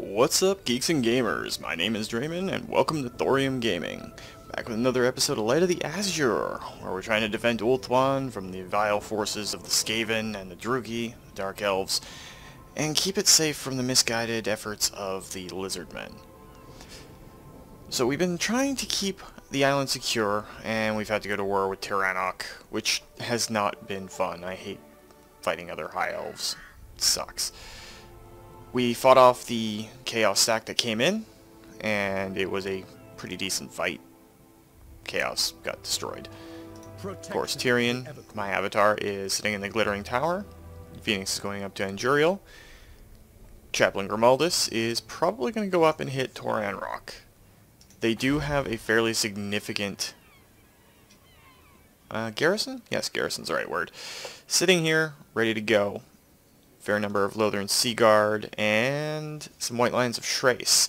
What's up, geeks and gamers? My name is Draymond, and welcome to Thorium Gaming. Back with another episode of Light of the Asur, where we're trying to defend Ulthuan from the vile forces of the Skaven and the Druchii, the Dark Elves, and keep it safe from the misguided efforts of the Lizardmen. So we've been trying to keep the island secure, and we've had to go to war with Tiranoc, which has not been fun. I hate fighting other High Elves. It sucks. We fought off the Chaos stack that came in, and it was a pretty decent fight. Chaos got destroyed. Of course, Tyrion, my avatar, is sitting in the Glittering Tower. Phoenix is going up to Anguriel. Chaplain Grimaldus is probably going to go up and hit Tiranoc. They do have a fairly significant garrison? Yes, garrison's the right word. Sitting here, ready to go. Fair number of Lothern Sea Guard, and some White Lions of Shrace.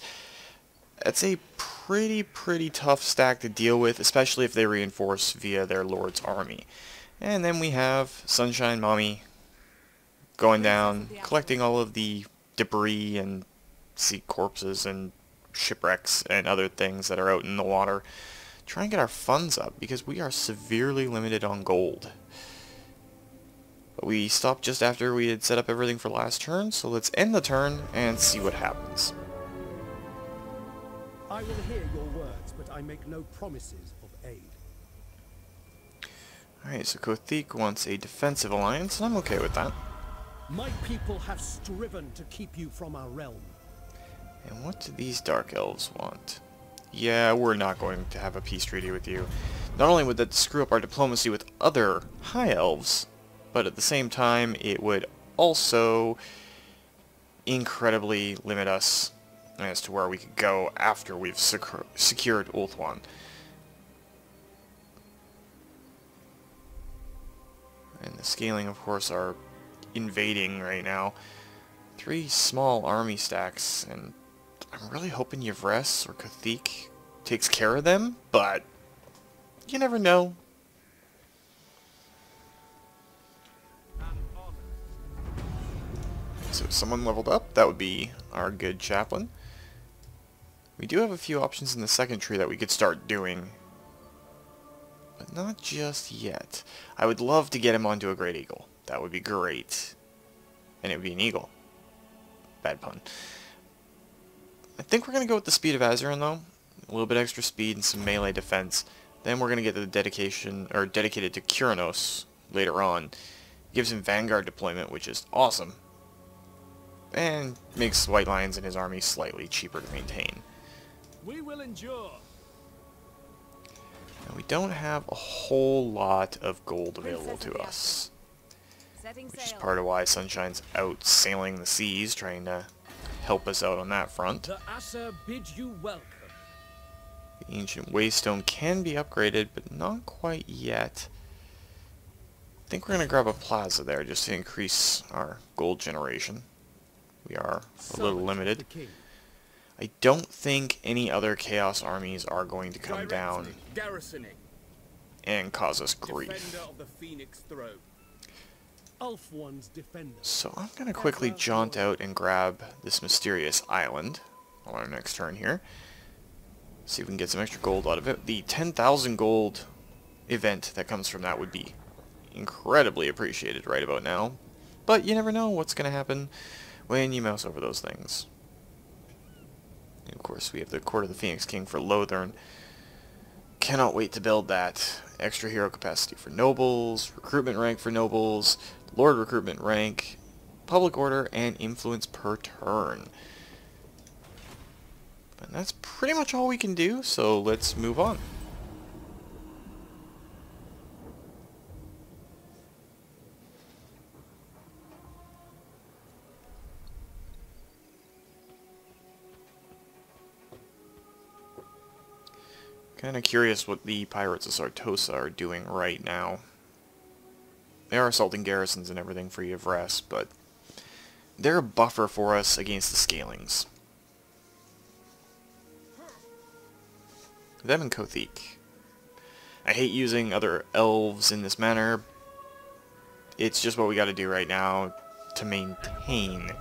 That's a pretty tough stack to deal with, especially if they reinforce via their Lord's army. And then we have Sunshine Mommy going down, collecting all of the debris and sea corpses and shipwrecks and other things that are out in the water. Try and get our funds up, because we are severely limited on gold. But we stopped just after we had set up everything for last turn, so let's end the turn and see what happens. I will hear your words, but I make no promises of aid. Alright, so Kothic wants a defensive alliance, and I'm okay with that. My people have striven to keep you from our realm. And what do these Dark Elves want? Yeah, we're not going to have a peace treaty with you. Not only would that screw up our diplomacy with other High Elves, but at the same time, it would also incredibly limit us as to where we could go after we've secured Ulthuan. And the Scaling, of course, are invading right now. 3 small army stacks, and I'm really hoping Yvres or Kothic takes care of them, but you never know. So someone leveled up, that would be our good chaplain. We do have a few options in the second tree that we could start doing, but not just yet. I would love to get him onto a Great Eagle. That would be great. And it would be an eagle. Bad pun. I think we're going to go with the speed of Azuran though. A little bit extra speed and some melee defense. Then we're going to get the dedicated to Tiranoc later on. Gives him Vanguard deployment, which is awesome. And makes White Lions and his army slightly cheaper to maintain. We will endure. Now, we don't have a whole lot of gold available to us, which is part of why Sunshine's out sailing the seas, trying to help us out on that front. The Asur bids you welcome. The Ancient Waystone can be upgraded, but not quite yet. I think we're going to grab a plaza there just to increase our gold generation. We are a little limited. I don't think any other Chaos armies are going to come down and cause us grief. So I'm going to quickly jaunt out and grab this mysterious island on our next turn here. See if we can get some extra gold out of it. The 10,000 gold event that comes from that would be incredibly appreciated right about now. But you never know what's going to happen when you mouse over those things. And of course, we have the Court of the Phoenix King for Lothern. Cannot wait to build that. Extra hero capacity for nobles, recruitment rank for nobles, lord recruitment rank, public order, and influence per turn. And that's pretty much all we can do, so let's move on. Kind of curious what the Pirates of Sartosa are doing right now. They are assaulting garrisons and everything for Yvres, but they're a buffer for us against the Scalings. Them and Kothic. I hate using other elves in this manner. It's just what we gotta do right now to maintain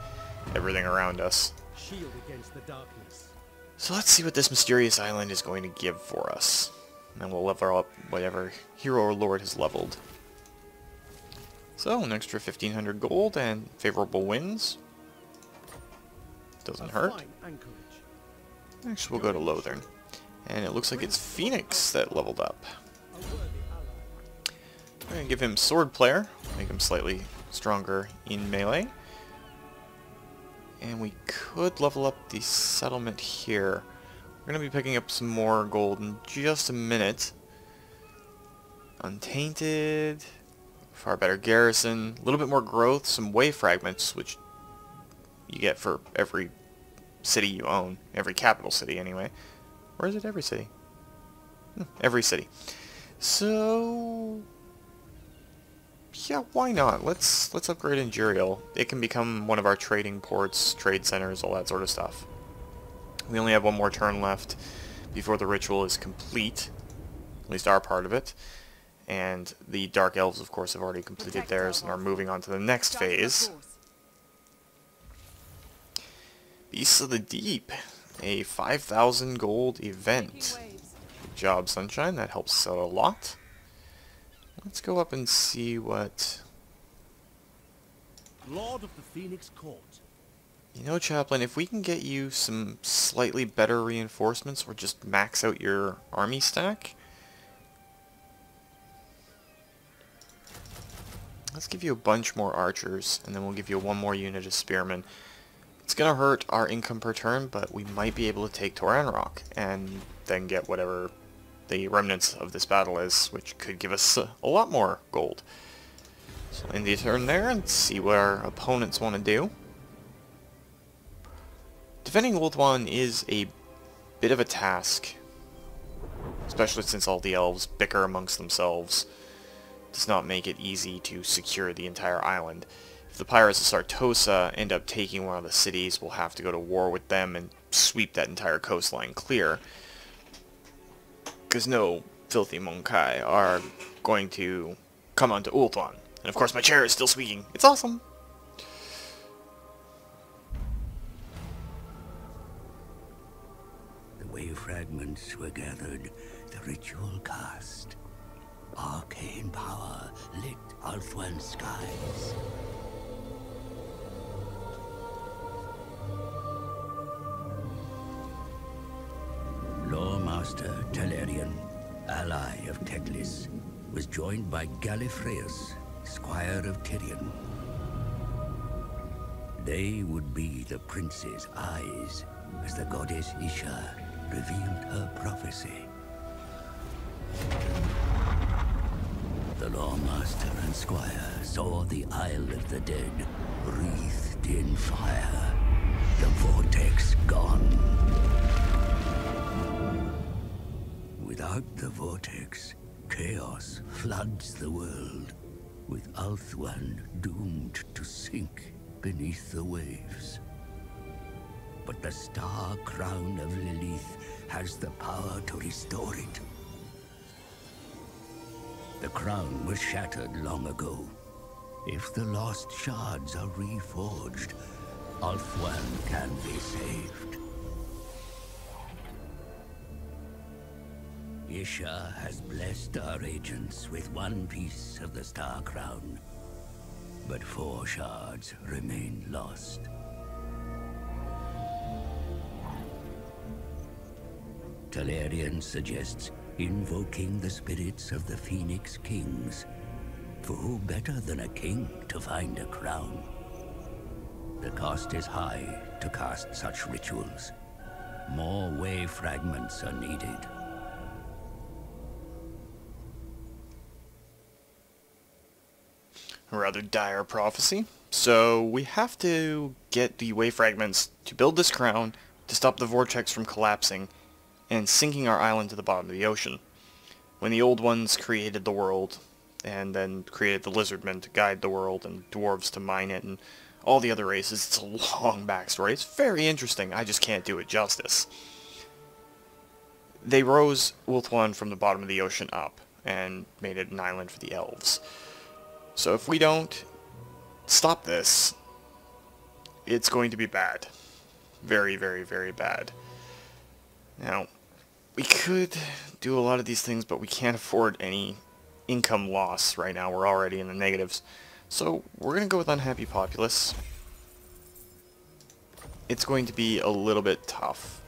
everything around us. shield against the darkness. So let's see what this mysterious island is going to give for us. And we'll level up whatever hero or lord has leveled. So, an extra 1,500 gold and favorable winds. Doesn't hurt. Fine anchorage. Actually, we'll go to Lothern. And it looks like it's Phoenix that leveled up. A worthy ally. We're going to give him Sword Player, make him slightly stronger in melee. And we could level up the settlement here. We're going to be picking up some more gold in just a minute. Untainted, far better garrison, a little bit more growth, some way fragments, which you get for every city you own, every capital city anyway. Or is it every city? Every city. So yeah, why not? Let's upgrade Injurial. It can become one of our trading ports, trade centers, all that sort of stuff. We only have one more turn left before the ritual is complete, at least our part of it. And the Dark Elves, of course, have already completed theirs and are moving on to the next phase. Beasts of the Deep, a 5,000 gold event. Good job, Sunshine. That helps us out a lot. Let's go up and see what... Lord of the Phoenix Court. You know, Chaplain, if we can get you some slightly better reinforcements or just max out your army stack... Let's give you a bunch more archers, and then we'll give you one more unit of spearmen. It's going to hurt our income per turn, but we might be able to take Tiranoc, and then get whatever the remnants of this battle is, which could give us a lot more gold. So end the turn there, and see what our opponents want to do. Defending Ulthuan is a bit of a task, especially since all the elves bicker amongst themselves. Does not make it easy to secure the entire island. If the Pirates of Sartosa end up taking one of the cities, we'll have to go to war with them and sweep that entire coastline clear. Because no filthy Monkai are going to come onto Ulthuan. And of course my chair is still squeaking. It's awesome! The way fragments were gathered, the ritual cast. Arcane power lit Ulthuan's skies. Lawmaster Talarian, ally of Teclis, was joined by Gallifreus, squire of Tyrion. They would be the prince's eyes as the goddess Isha revealed her prophecy. The Lawmaster and Squire saw the Isle of the Dead wreathed in fire, the vortex gone. Without the vortex, chaos floods the world, with Ulthuan doomed to sink beneath the waves. But the star crown of Lilith has the power to restore it. The crown was shattered long ago. If the lost shards are reforged, Ulthuan can be saved. Isha has blessed our agents with one piece of the Star Crown, but 4 shards remain lost. Talarian suggests invoking the spirits of the Phoenix Kings. For who better than a king to find a crown? The cost is high to cast such rituals. More way fragments are needed. A rather dire prophecy. So we have to get the way fragments to build this crown, to stop the vortex from collapsing, and sinking our island to the bottom of the ocean. When the old ones created the world, and then created the lizardmen to guide the world, and dwarves to mine it, and all the other races, it's a long backstory. It's very interesting, I just can't do it justice. They rose Ulthuan from the bottom of the ocean up, and made it an island for the elves. So if we don't stop this, it's going to be bad. Very, very, very bad. Now, we could do a lot of these things, but we can't afford any income loss right now. We're already in the negatives. So, we're going to go with Unhappy Populace. It's going to be a little bit tough,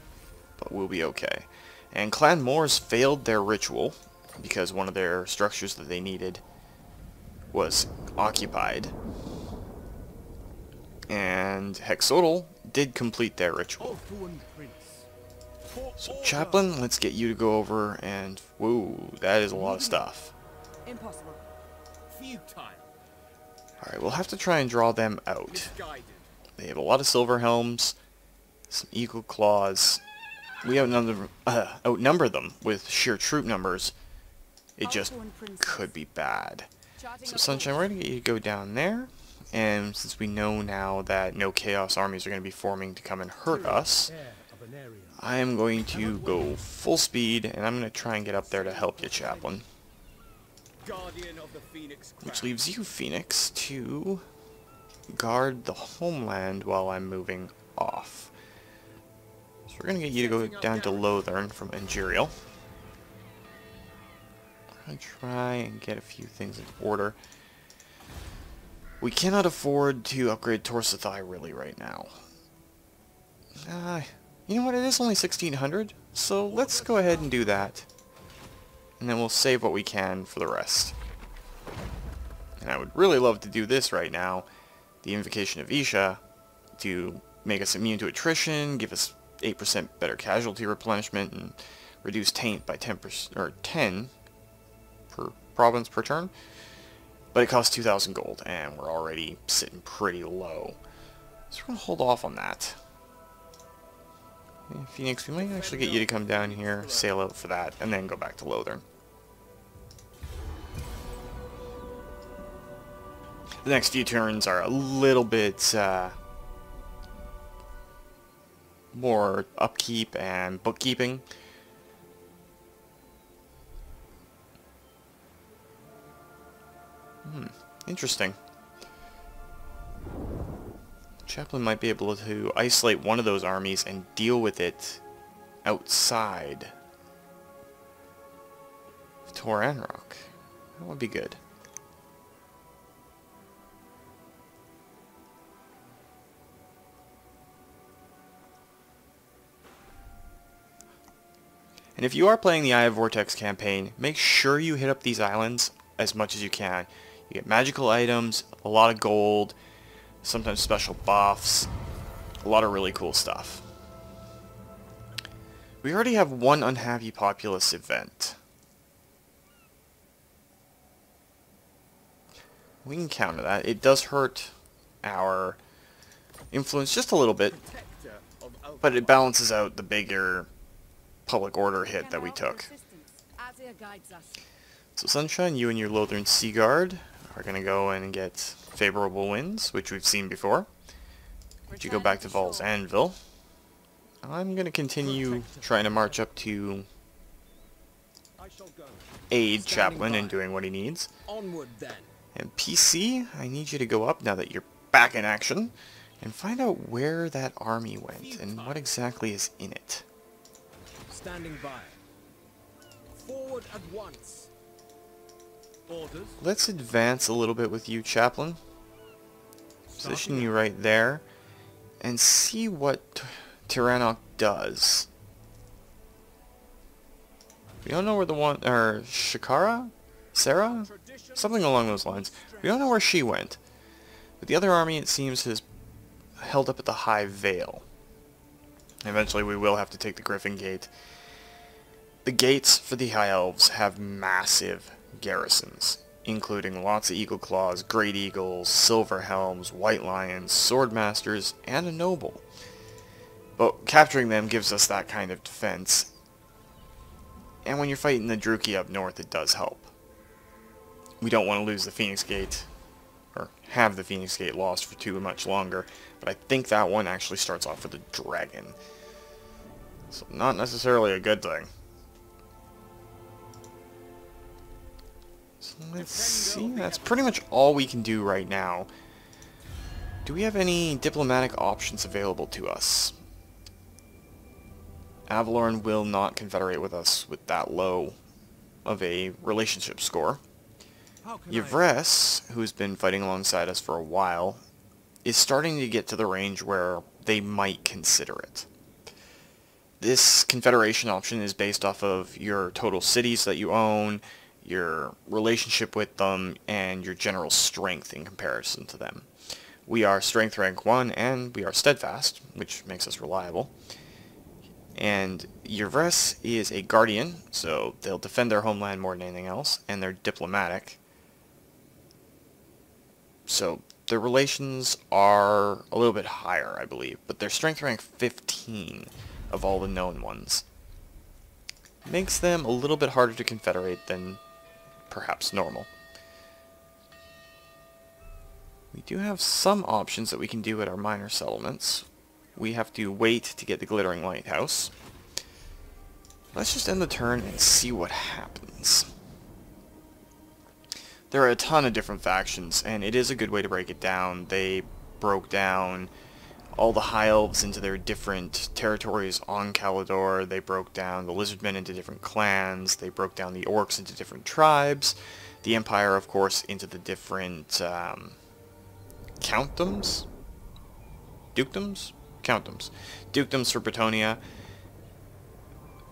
but we'll be okay. And Clan Moors failed their ritual, because one of their structures that they needed was occupied. And Hexodal did complete their ritual. So Chaplain, let's get you to go over and... Whoa, that is a lot of stuff. Impossible. Futile. Alright, we'll have to try and draw them out. They have a lot of silver helms, some eagle claws. We outnumber them with sheer troop numbers. It just could be bad. So Sunshine, we're going to get you to go down there. And since we know now that no Chaos armies are going to be forming to come and hurt us, I am going to go full speed, and I'm going to try and get up there to help you, Chaplain. Which leaves you, Phoenix, to guard the homeland while I'm moving off. So we're going to get you to go down to Lothern from Angerial. We're going to try and get a few things in order. We cannot afford to upgrade Torsathai really right now. You know what, it is only 1600, so let's go ahead and do that. And then we'll save what we can for the rest. And I would really love to do this right now, the Invocation of Isha, to make us immune to attrition, give us 8% better casualty replenishment, and reduce taint by 10%, or 10 per province per turn. But it costs 2,000 gold, and we're already sitting pretty low. So we're going to hold off on that. Phoenix, we might actually get you to come down here, sail out for that, and then go back to Lothern. The next few turns are a little bit more upkeep and bookkeeping. Interesting. Chaplain might be able to isolate one of those armies and deal with it outside of Tiranoc. That would be good. And if you are playing the Eye of Vortex campaign, make sure you hit up these islands as much as you can. You get magical items, a lot of gold, sometimes special buffs, a lot of really cool stuff. We already have one Unhappy Populace event. We can counter that. It does hurt our influence just a little bit, but it balances out the bigger public order hit that we took. So Sunshine, you and your Lothern Sea Guard are going to go in and get favorable winds, which we've seen before. Would you go back to Val's Anvil? I'm going to continue trying to march up to aid Chaplain in doing what he needs. And PC, I need you to go up now that you're back in action and find out where that army went and what exactly is in it. Standing by. Forward at once. Orders. Let's advance a little bit with you, Chaplain. Position you right there and see what Tiranoc does. We don't know where the one, or Shakara? Sarah? Something along those lines. We don't know where she went. But the other army, it seems, has held up at the High Vale. Eventually we will have to take the Griffin Gate. The gates for the High Elves have massive garrisons, including lots of Eagle Claws, Great Eagles, Silver Helms, White Lions, Swordmasters, and a Noble. But capturing them gives us that kind of defense. And when you're fighting the Druchii up north, it does help. We don't want to lose the Phoenix Gate, or have the Phoenix Gate lost for too much longer, but I think that one actually starts off with a dragon. So not necessarily a good thing. So let's see, that's pretty much all we can do right now. Do we have any diplomatic options available to us? Avalorn will not confederate with us with that low of a relationship score. How can Yvres, who's been fighting alongside us for a while, is starting to get to the range where they might consider it. This confederation option is based off of your total cities that you own, your relationship with them, and your general strength in comparison to them. We are strength rank 1 and we are steadfast, which makes us reliable. And Yvres is a guardian, so they'll defend their homeland more than anything else, and they're diplomatic. So their relations are a little bit higher, I believe, but they're strength rank 15 of all the known ones. Makes them a little bit harder to confederate than perhaps normal. We do have some options that we can do at our minor settlements. We have to wait to get the Glittering Lighthouse. Let's just end the turn and see what happens. There are a ton of different factions, and it is a good way to break it down. They broke down all the High Elves into their different territories on Caledor. They broke down the Lizardmen into different clans. They broke down the Orcs into different tribes. The Empire, of course, into the different countdoms? Dukedoms? Countdoms. Dukedoms for Bretonia.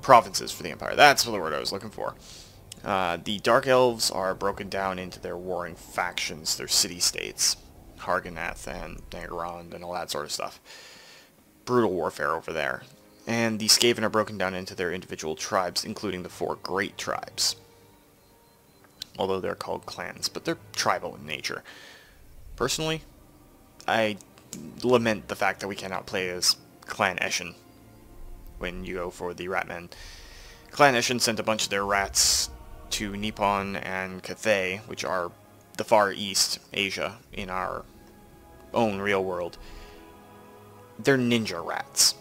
Provinces for the Empire. That's the word I was looking for. The Dark Elves are broken down into their warring factions, their city-states. Harganath and Dangarond and all that sort of stuff. Brutal warfare over there. And the Skaven are broken down into their individual tribes, including the 4 great tribes. Although they're called clans, but they're tribal in nature. Personally, I lament the fact that we cannot play as Clan Eshin when you go for the Ratmen. Clan Eshin sent a bunch of their rats to Nippon and Cathay, which are the Far East Asia in our own real world. They're ninja rats.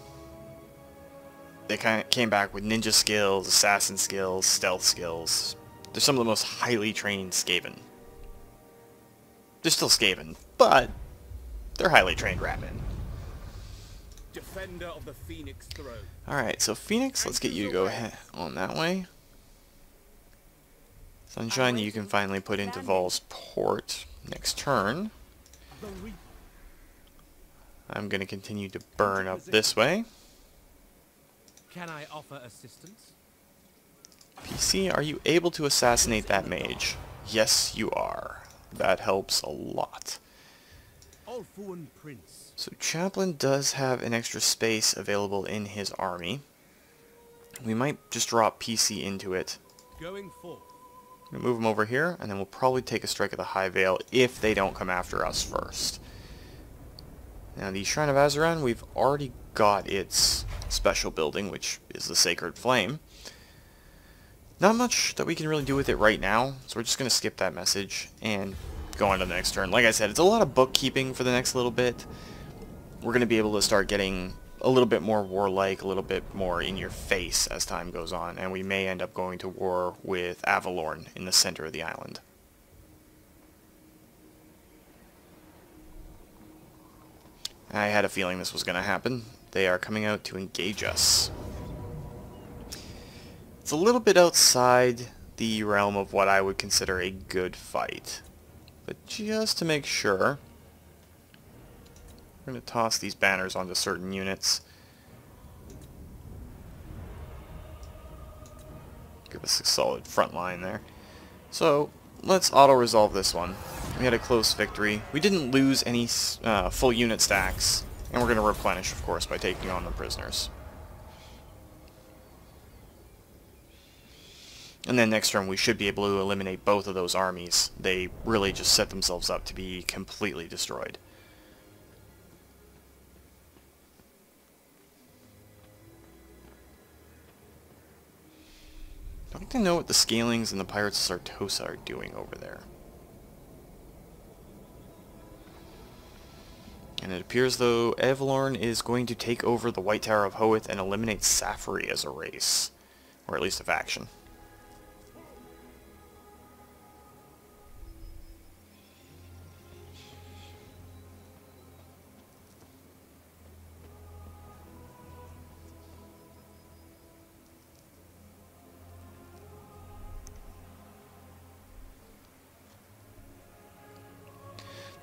They came back with ninja skills, assassin skills, stealth skills. They're some of the most highly trained Skaven. They're still Skaven, but they're highly trained ratmen. Defender of the Phoenix throne. Alright, so Phoenix, let's get you to go ahead on that way. Sunshine, you can finally put into Vol's port next turn. I'm going to continue to burn up this way. Can I offer assistance? PC, are you able to assassinate that mage? Yes, you are. That helps a lot. Ulthuan Prince. So Chaplain does have an extra space available in his army. We might just drop PC into it. Going forth. Move them over here, and then we'll probably take a strike at the High Vale if they don't come after us first. Now the Shrine of Azuran, we've already got its special building, which is the Sacred Flame. Not much that we can really do with it right now, so we're just going to skip that message and go on to the next turn. Like I said, it's a lot of bookkeeping for the next little bit. We're going to be able to start getting a little bit more warlike, a little bit more in your face as time goes on, and we may end up going to war with Avalorn in the center of the island. I had a feeling this was going to happen. They are coming out to engage us. It's a little bit outside the realm of what I would consider a good fight. But just to make sure, we're going to toss these banners onto certain units. Give us a solid front line there. So, let's auto-resolve this one. We had a close victory. We didn't lose any full unit stacks, and we're going to replenish, of course, by taking on the prisoners. And then next turn we should be able to eliminate both of those armies. They really just set themselves up to be completely destroyed. I'd like to know what the Scalings and the Pirates of Sartosa are doing over there. And it appears though Avalorn is going to take over the White Tower of Hoeth and eliminate Safari as a race. Or at least a faction.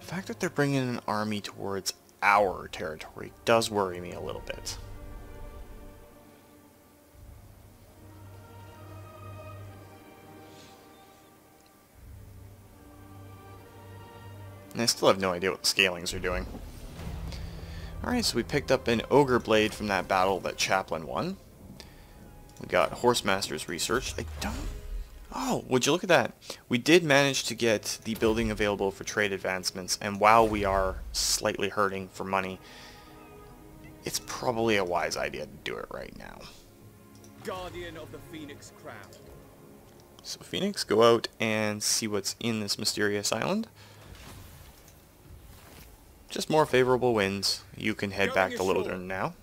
fact that they're bringing an army towards our territory does worry me a little bit. And I still have no idea what the scalings are doing. Alright, so we picked up an ogre blade from that battle that Chaplain won. We got Horsemaster's Research. I don't... Oh, would you look at that? We did manage to get the building available for trade advancements, and while we are slightly hurting for money, it's probably a wise idea to do it right now. Guardian of the Phoenix Crown. So Phoenix, go out and see what's in this mysterious island. Just more favorable winds. You can head back to Lothern now.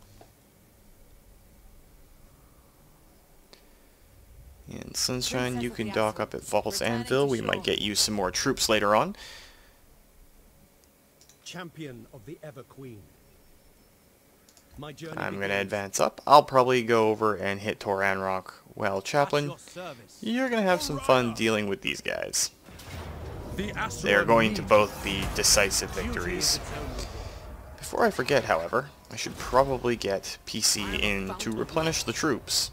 And Sunshine, you can dock up at Vault's Anvil. We might get you some more troops later on. Champion of the Ever Queen. I'm going to advance up. I'll probably go over and hit Tiranoc. Well, Chaplain, you're going to have some fun dealing with these guys. They are going to both be decisive victories. Before I forget, however, I should probably get PC in to replenish the troops.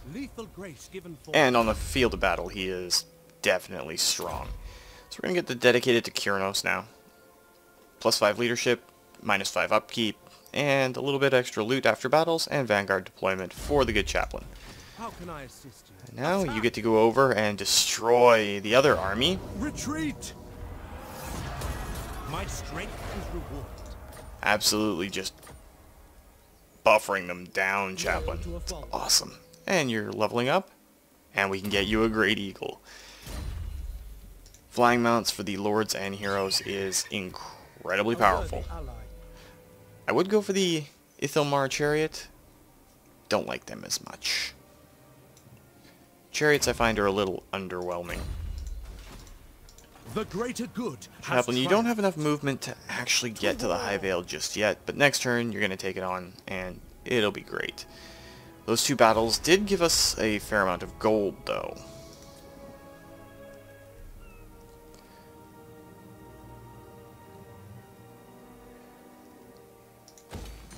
And on the field of battle, he is definitely strong. So we're going to get the dedicated to Tiranoc now. +5 leadership, -5 upkeep, and a little bit extra loot after battles, and Vanguard deployment for the good Chaplain. How can I assist you? And now you get to go over and destroy the other army. Retreat! My strength is rewarded. Absolutely just buffering them down, Chaplain. It's awesome. And you're leveling up, and we can get you a Great Eagle. Flying mounts for the Lords and Heroes is incredibly powerful. I would go for the Ithilmar Chariot. Don't like them as much. Chariots I find are a little underwhelming. The greater good. Chaplain, you don't have enough movement to actually get to the High Vale just yet, but next turn you're going to take it on, and it'll be great. Those two battles did give us a fair amount of gold, though.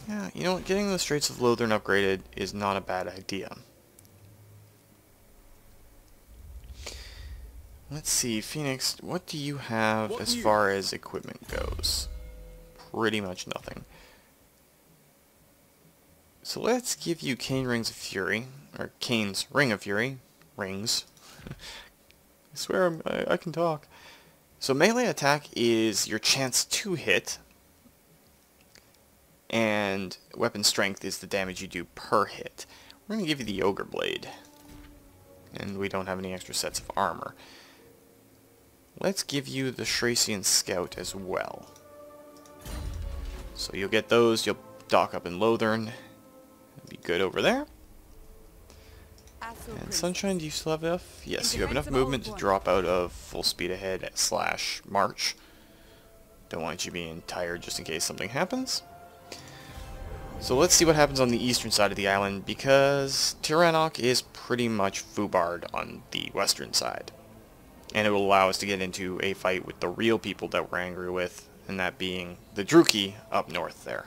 Yeah, you know what, getting the Straits of Lothern upgraded is not a bad idea. Let's see, Phoenix, what do you have as far as equipment goes? Pretty much nothing. So let's give you Cane Rings of Fury, or Cane's Ring of Fury. Rings. I swear I can talk. So melee attack is your chance to hit, and weapon strength is the damage you do per hit. We're going to give you the Ogre Blade, and we don't have any extra sets of armor. Let's give you the Thracian Scout as well. So you'll get those, you'll dock up in Lothern. It'll be good over there. And Sunshine, do you still have enough? Yes, you have enough movement to drop out of full speed ahead / march. Don't want you being tired just in case something happens. So let's see what happens on the eastern side of the island, because Tiranoc is pretty much foobarred on the western side. And it will allow us to get into a fight with the real people that we're angry with, and that being the Druchii up north there.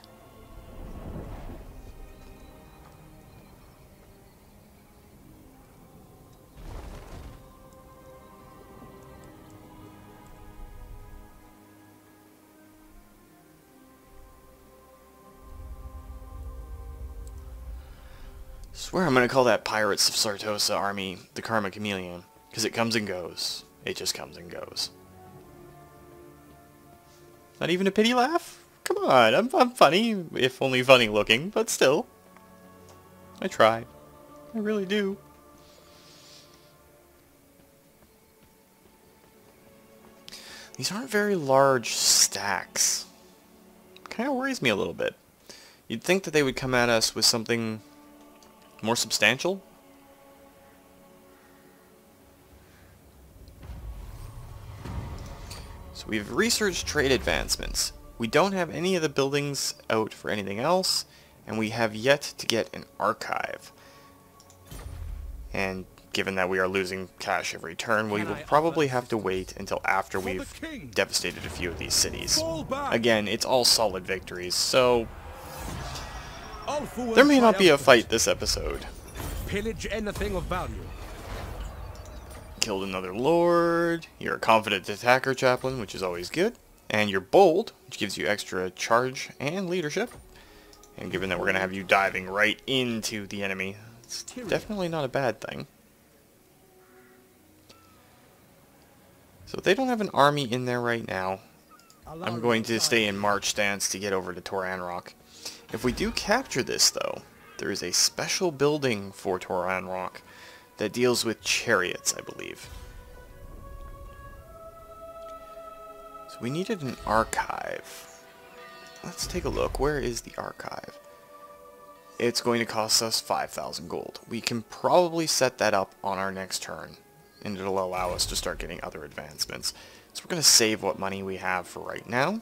Swear I'm going to call that Pirates of Sartosa army the Karma Chameleon, because it comes and goes. It just comes and goes. Not even a pity laugh? Come on, I'm funny, if only funny looking, but still. I try. I really do. These aren't very large stacks. Kind of worries me a little bit. You'd think that they would come at us with something more substantial? So we've researched trade advancements. We don't have any of the buildings out for anything else, and we have yet to get an archive. And given that we are losing cash every turn, we will probably have to wait until after we've devastated a few of these cities. Again, it's all solid victories, so there may not be a fight this episode. Pillage anything of value. Killed another lord. You're a confident attacker, chaplain, which is always good. And you're bold, which gives you extra charge and leadership. And given that we're going to have you diving right into the enemy, it's definitely not a bad thing. So they don't have an army in there right now. I'm going to stay in march stance to get over to Tiranoc. If we do capture this, though, there is a special building for Tiranoc that deals with chariots, I believe. So we needed an archive. Let's take a look. Where is the archive? It's going to cost us 5,000 gold. We can probably set that up on our next turn, and it'll allow us to start getting other advancements. So we're going to save what money we have for right now.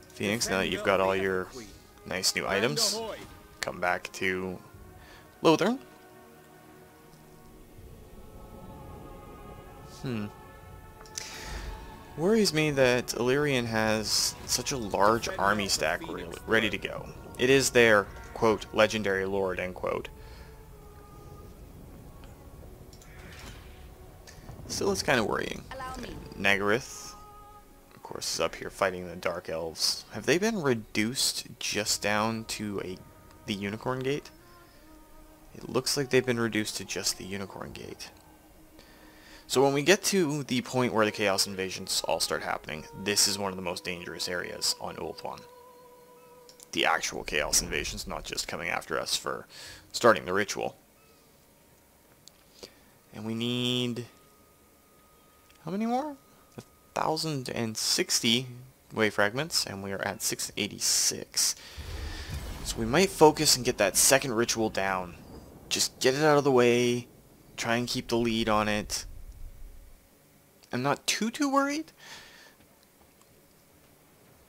Phoenix, now that you've got all your nice new items, come back to Ulthuan. Worries me that Illyrian has such a large army stack ready to go. It is their, quote, legendary lord, end quote. Still, it's kind of worrying. Nagaryth, of course, is up here fighting the Dark Elves. Have they been reduced just down to the Unicorn Gate? It looks like they've been reduced to just the Unicorn Gate. So when we get to the point where the Chaos Invasions all start happening, this is one of the most dangerous areas on Ulthuan. The actual Chaos Invasions, not just coming after us for starting the ritual. And we need... how many more? 1,060 wave fragments, and we are at 686. So we might focus and get that second ritual down. Just get it out of the way, try and keep the lead on it. I'm not too worried,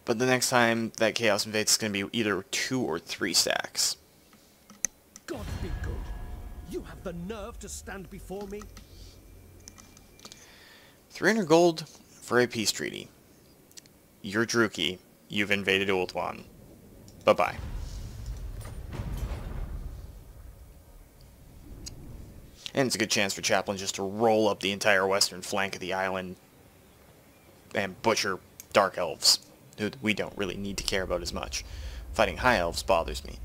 but the next time that Chaos invades, it's going to be either 2 or 3 stacks. God be good. You have the nerve to stand before me? 300 gold for a peace treaty. You're Druchii. You've invaded Ulthuan. Bye-bye. And it's a good chance for Chaplain just to roll up the entire western flank of the island and butcher Dark Elves, who we don't really need to care about as much. Fighting High Elves bothers me.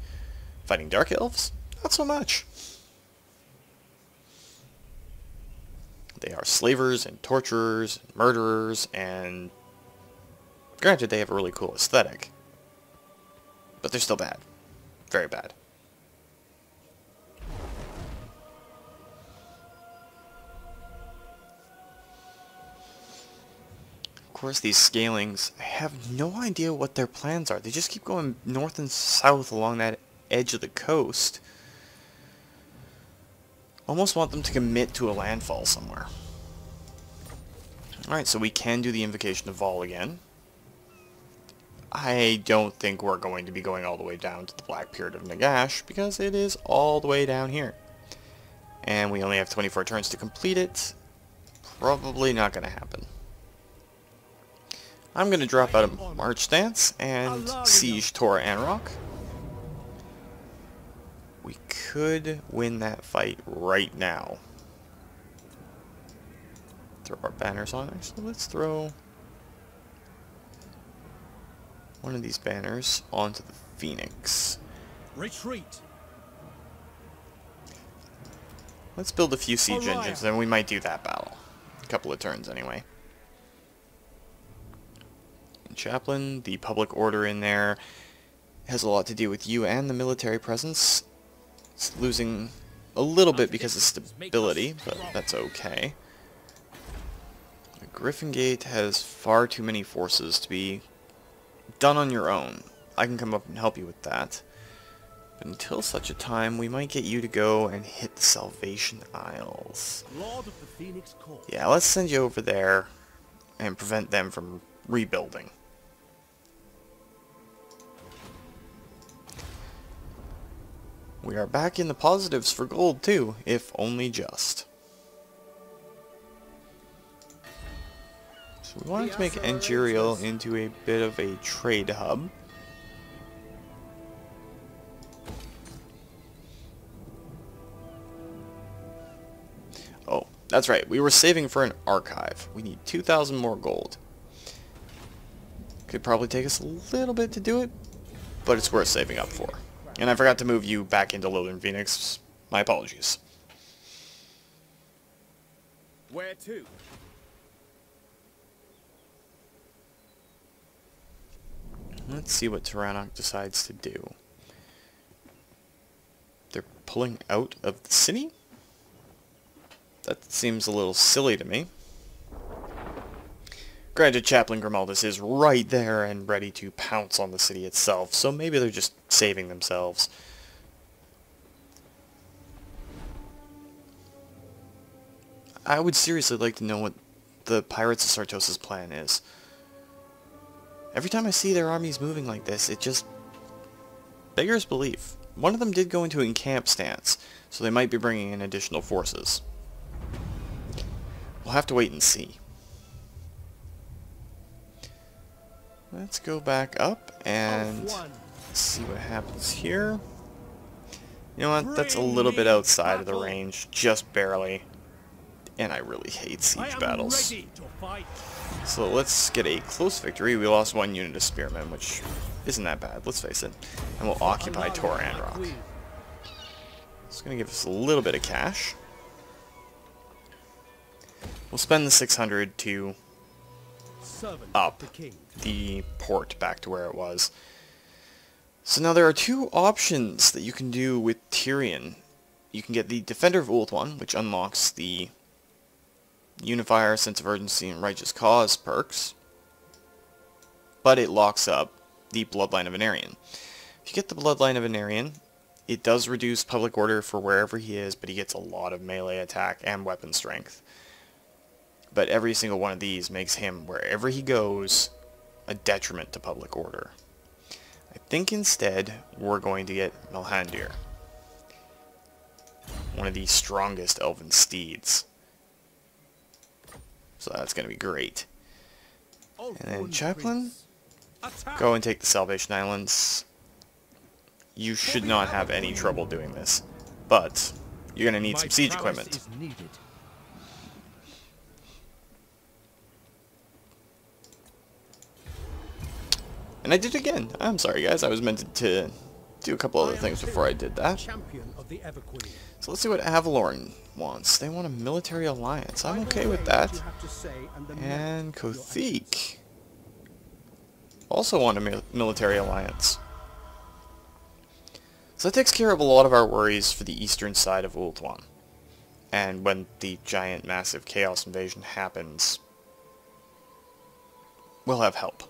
Fighting Dark Elves? Not so much. They are slavers and torturers and murderers, and granted they have a really cool aesthetic, but they're still bad. Very bad. Of course, these scalings, I have no idea what their plans are. They just keep going north and south along that edge of the coast. Almost want them to commit to a landfall somewhere. Alright, so we can do the Invocation of Vol again. I don't think we're going to be going all the way down to the Black Pyramid of Nagash, because it is all the way down here. And we only have 24 turns to complete it. Probably not going to happen. I'm going to drop out of March Stance and siege Tiranoc. We could win that fight right now. Throw our banners on. Actually, let's throw one of these banners onto the Phoenix. Retreat. Let's build a few siege engines, and we might do that battle. A couple of turns anyway. Chaplain, the public order in there has a lot to do with you and the military presence. It's losing a little bit because of stability, but that's okay. The Griffin Gate has far too many forces to be done on your own. I can come up and help you with that. But until such a time, we might get you to go and hit the Salvation Isles. Lord of the Phoenix Court. Yeah, let's send you over there and prevent them from rebuilding. We are back in the positives for gold too, if only just. So we wanted to make Angerial into a bit of a trade hub. Oh, that's right, we were saving for an archive. We need 2,000 more gold. Could probably take us a little bit to do it, but it's worth saving up for. And I forgot to move you back into Northern Phoenix. My apologies. Where to? Let's see what Tiranoc decides to do. They're pulling out of the city? That seems a little silly to me. Granted, Chaplain Grimaldus is right there and ready to pounce on the city itself, so maybe they're just saving themselves. I would seriously like to know what the Pirates of Sartosa's plan is. Every time I see their armies moving like this, it just beggars belief. One of them did go into an encamp stance, so they might be bringing in additional forces. We'll have to wait and see. Let's go back up and see what happens here. You know what? That's a little bit outside of the range, just barely. And I really hate siege battles. So let's get a close victory. We lost 1 unit of spearmen, which isn't that bad, let's face it. And we'll occupy Tiranoc. It's going to give us a little bit of cash. We'll spend the 600 to up the port back to where it was. So now there are 2 options that you can do with Tyrion. You can get the Defender of Ulthuan, which unlocks the Unifier, Sense of Urgency, and Righteous Cause perks, but it locks up the Bloodline of Anarion. If you get the Bloodline of Anarion, it does reduce public order for wherever he is, but he gets a lot of melee attack and weapon strength. But every single one of these makes him, wherever he goes, a detriment to public order. I think instead we're going to get Melhandir, one of the strongest elven steeds. So that's going to be great. And then Chaplain, go and take the Salvation Islands. You should not have any trouble doing this, but you're going to need some siege equipment. And I did it again. I'm sorry guys, I was meant to do a couple other things before I did that. So let's see what Avalorn wants. They want a military alliance. I'm okay with that. And Kothik also want a military alliance. So that takes care of a lot of our worries for the eastern side of Ulthuan. And when the giant massive chaos invasion happens, we'll have help.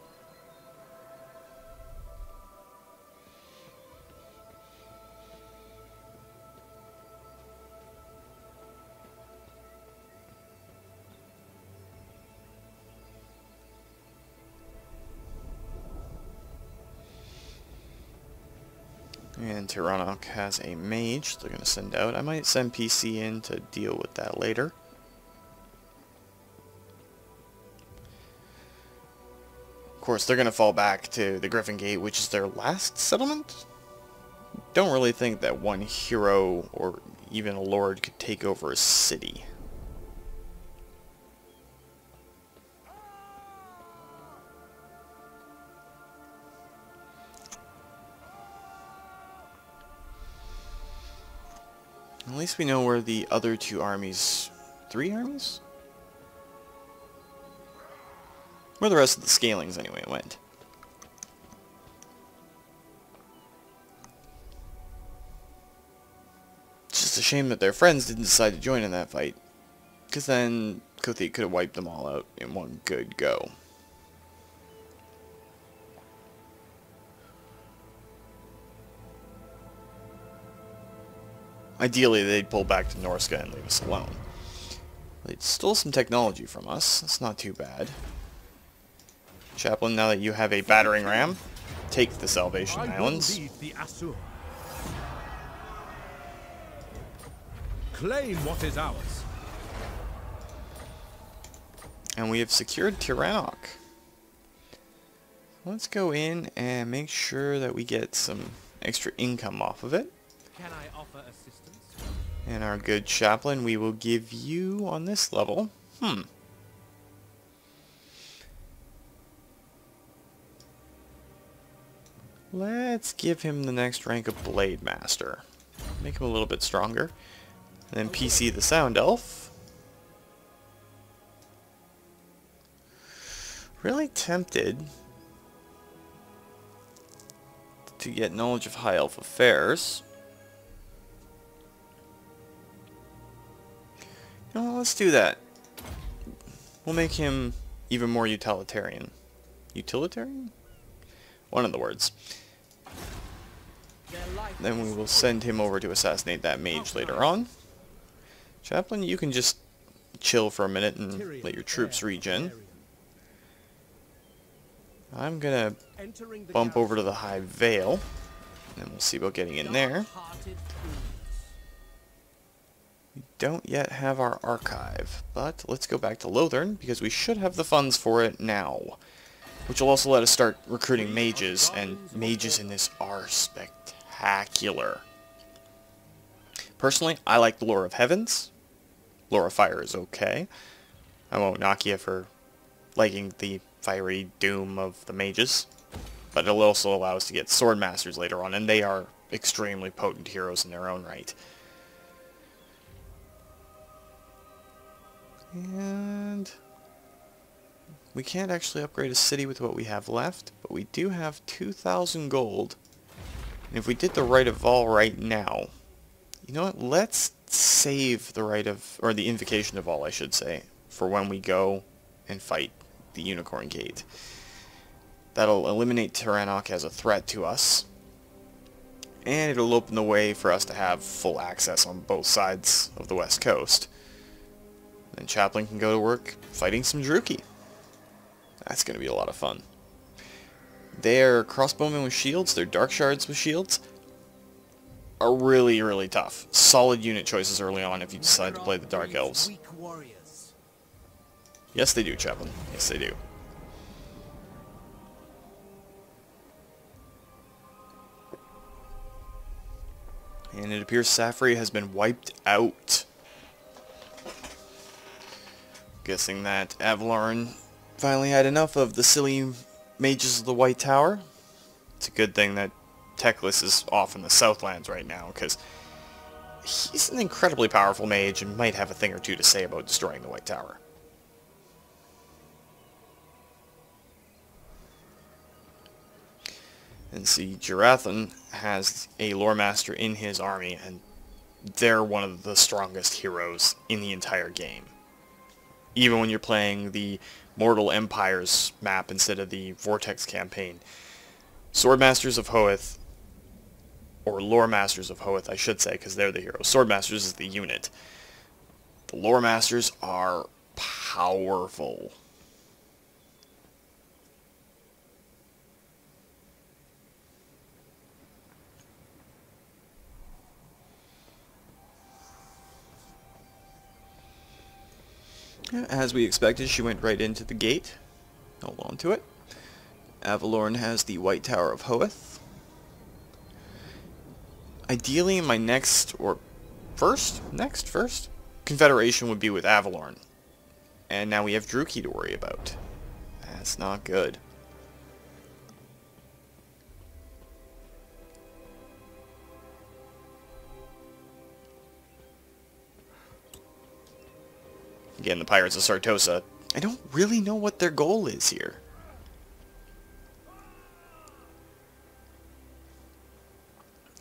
And Tiranoc has a mage they're going to send out. I might send PC in to deal with that later. Of course, they're going to fall back to the Griffin Gate, which is their last settlement. Don't really think that one hero or even a lord could take over a city. At least we know where the other 2 armies, 3 armies? Where the rest of the scalings anyway went. It's just a shame that their friends didn't decide to join in that fight, because then Kothik could have wiped them all out in one good go. Ideally, they'd pull back to Norska and leave us alone. They stole some technology from us. That's not too bad. Chaplain, now that you have a battering ram, take the Salvation Islands. The Asur. Claim what is ours. And we have secured Tiranoc. Let's go in and make sure that we get some extra income off of it. Can I offer assistance? And our good chaplain, we will give you on this level. Let's give him the next rank of Blade Master. Make him a little bit stronger. And then PC the Sound Elf. Really tempted to get knowledge of High Elf affairs. No, let's do that. We'll make him even more utilitarian. Utilitarian? One of the words. Then we will send him over to assassinate that mage later on. Chaplain, you can just chill for a minute and let your troops regen. I'm gonna bump over to the High Vale, and we'll see about getting in there. We don't yet have our archive, but let's go back to Lothern, because we should have the funds for it now. Which will also let us start recruiting mages, and mages in this are spectacular. Personally, I like the Lore of Heavens. Lore of Fire is okay. I won't knock you for liking the fiery doom of the mages, but it'll also allow us to get sword masters later on, and they are extremely potent heroes in their own right. And we can't actually upgrade a city with what we have left, but we do have 2,000 gold. And if we did the Rite of Vol right now, you know what, let's save the Rite of, or the Invocation of Vol, I should say, for when we go and fight the Unicorn Gate. That'll eliminate Tiranoc as a threat to us, and it'll open the way for us to have full access on both sides of the west coast. Then Chaplain can go to work fighting some Druchii. That's going to be a lot of fun. Their crossbowmen with shields, their dark shards with shields, are really, really tough. Solid unit choices early on if you decide to play the Dark Elves. Yes, they do, Chaplain. Yes, they do. And it appears Safri has been wiped out. Guessing that Avalorn finally had enough of the silly mages of the White Tower. It's a good thing that Teclis is off in the Southlands right now, because he's an incredibly powerful mage and might have a thing or two to say about destroying the White Tower. And see, Jarathon has a lore master in his army, and they're one of the strongest heroes in the entire game. Even when you're playing the Mortal Empires map instead of the Vortex campaign. Swordmasters of Hoeth, or Lore Masters of Hoeth, I should say, because they're the heroes. Swordmasters is the unit. The Lore Masters are powerful. As we expected, she went right into the gate. Hold on to it. Avalorn has the White Tower of Hoeth. Ideally, my next confederation would be with Avalorn. And now we have Druchii to worry about. That's not good. Again, the Pirates of Sartosa. I don't really know what their goal is here.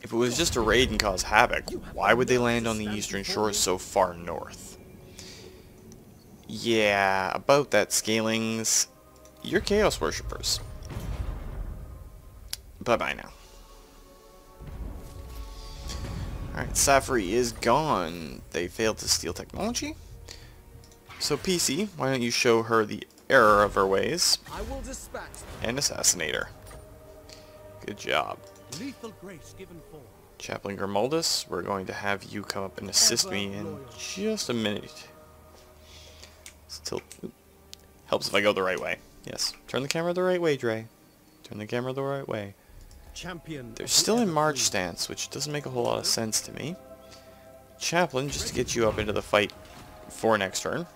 If it was just a raid and cause havoc, why would they land on the eastern shore so far north? Yeah, about that, Scalings. You're Chaos Worshippers. Bye-bye now. Alright, Safri is gone. They failed to steal technology. So PC, why don't you show her the error of her ways and assassinate her. Good job. Lethal grace given form. Chaplain Grimaldus, we're going to have you come up and assist me in just a minute. Still, helps if I go the right way. Yes, turn the camera the right way, Dre. Turn the camera the right way. They're still in march stance, which doesn't make a whole lot of sense to me. Chaplain, just to get you up into the fight for next turn,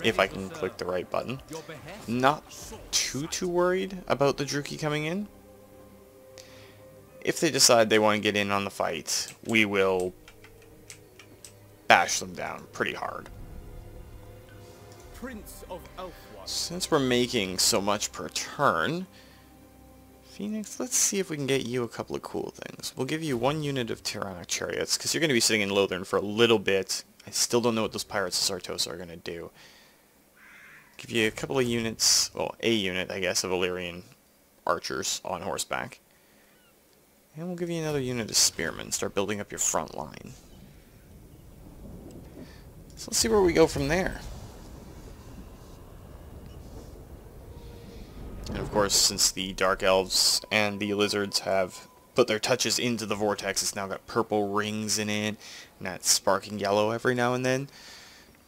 if I can click the right button. Not too worried about the Druchii coming in. If they decide they want to get in on the fight, we will bash them down pretty hard. Prince of Ulthuan. Since we're making so much per turn, Phoenix, let's see if we can get you a couple of cool things. We'll give you 1 unit of Tiranoc chariots, because you're going to be sitting in Lothern for a little bit. I still don't know what those Pirates of Sartosa are going to do. Give you a couple of units, well, a unit, I guess, of Illyrian archers on horseback. And we'll give you another unit of spearmen. Start building up your front line. So let's see where we go from there. And of course, since the Dark Elves and the Lizards have put their touches into the Vortex, it's now got purple rings in it, and that sparking yellow every now and then.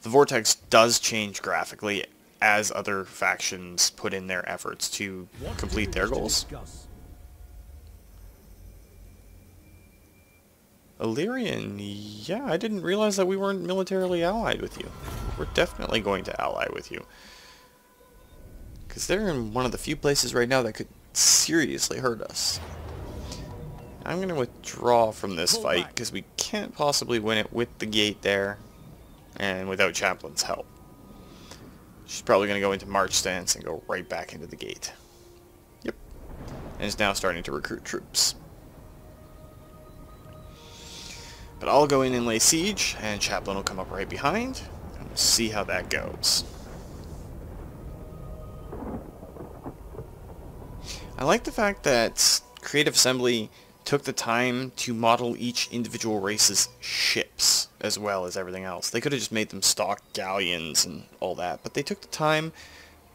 The Vortex does change graphically as other factions put in their efforts to complete their goals. Illyrian, yeah, I didn't realize that we weren't militarily allied with you. We're definitely going to ally with you. Because they're in one of the few places right now that could seriously hurt us. I'm going to withdraw from this fight, because we can't possibly win it with the gate there, and without Chaplain's help. She's probably going to go into march stance and go right back into the gate. Yep. And is now starting to recruit troops. But I'll go in and lay siege, and Chaplain will come up right behind, and we'll see how that goes. I like the fact that Creative Assembly took the time to model each individual race's ships, as well as everything else. They could have just made them stock galleons and all that, but they took the time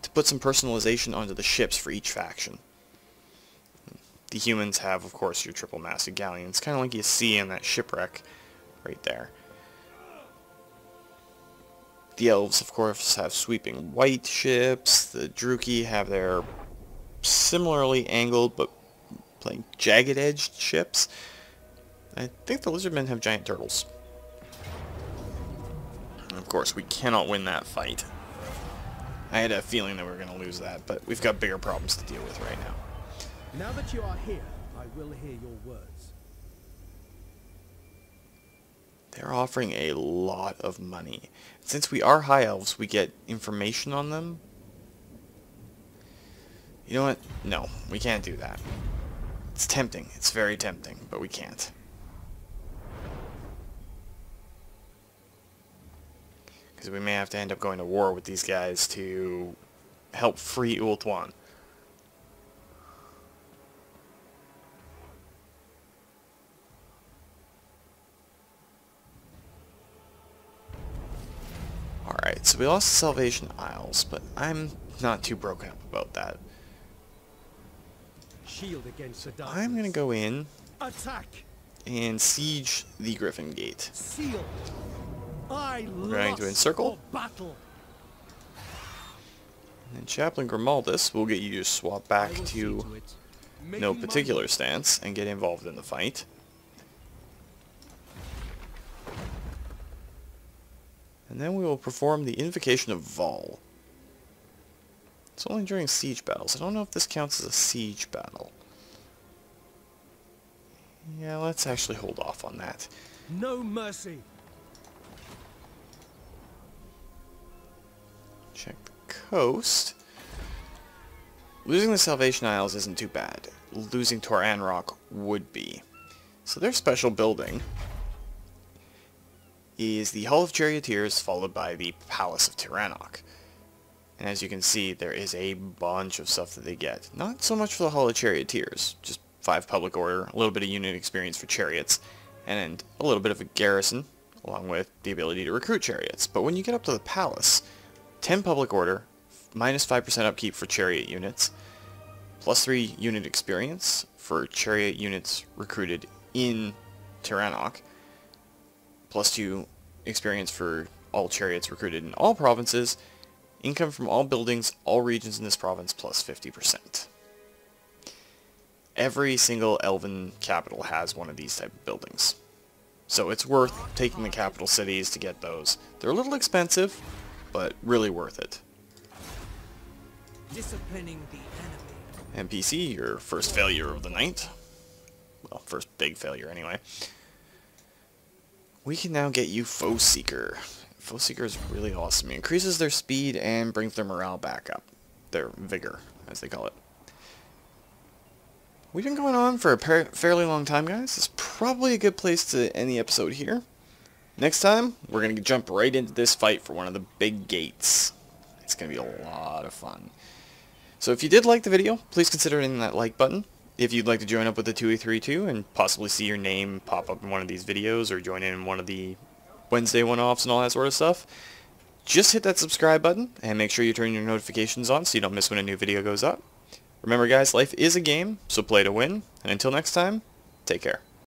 to put some personalization onto the ships for each faction. The humans have, of course, your triple-masted galleons, kind of like you see in that shipwreck right there. The Elves, of course, have sweeping white ships. The Druchii have their similarly angled but like jagged-edged ships. I think the Lizardmen have giant turtles. And of course, we cannot win that fight. I had a feeling that we were going to lose that, but we've got bigger problems to deal with right now. Now that you are here, I will hear your words. They're offering a lot of money. Since we are High Elves, we get information on them. You know what? No, we can't do that. It's tempting. It's very tempting, but we can't. Because we may have to end up going to war with these guys to help free Ulthuan. Alright, so we lost the Salvation Isles, but I'm not too broken up about that. Shield against the darkness. I'm going to go in Attack. And siege the Griffin Gate. Seal. We're going to encircle. Battle. And Chaplain Grimaldus will get you to swap back to no particular stance and get involved in the fight. And then we will perform the Invocation of Vol. It's only during siege battles. I don't know if this counts as a siege battle. Yeah, let's actually hold off on that. No mercy. Check the coast. Losing the Salvation Isles isn't too bad. Losing Tiranoc would be. So their special building is the Hall of Charioteers, followed by the Palace of Tiranoc. And as you can see, there is a bunch of stuff that they get. Not so much for the Hall of Charioteers, just 5 public order, a little bit of unit experience for chariots, and a little bit of a garrison, along with the ability to recruit chariots. But when you get up to the Palace, 10 public order, minus 5% upkeep for chariot units, plus 3 unit experience for chariot units recruited in Tiranoc, +2 experience for all chariots recruited in all provinces, income from all buildings, all regions in this province, plus 50%. Every single elven capital has one of these type of buildings. So it's worth taking the capital cities to get those. They're a little expensive, but really worth it. Disciplining the enemy. NPC, your first failure of the night. Well, first big failure anyway. We can now get you Foe Seeker. Foe Seeker is really awesome. It increases their speed and brings their morale back up. Their vigor, as they call it. We've been going on for a fairly long time, guys. It's probably a good place to end the episode here. Next time, we're going to jump right into this fight for one of the big gates. It's going to be a lot of fun. So if you did like the video, please consider hitting that like button. If you'd like to join up with the 2A32 and possibly see your name pop up in one of these videos or join in one of the Wednesday one-offs and all that sort of stuff, just hit that subscribe button and make sure you turn your notifications on so you don't miss when a new video goes up. Remember guys, life is a game, so play to win, and until next time, take care.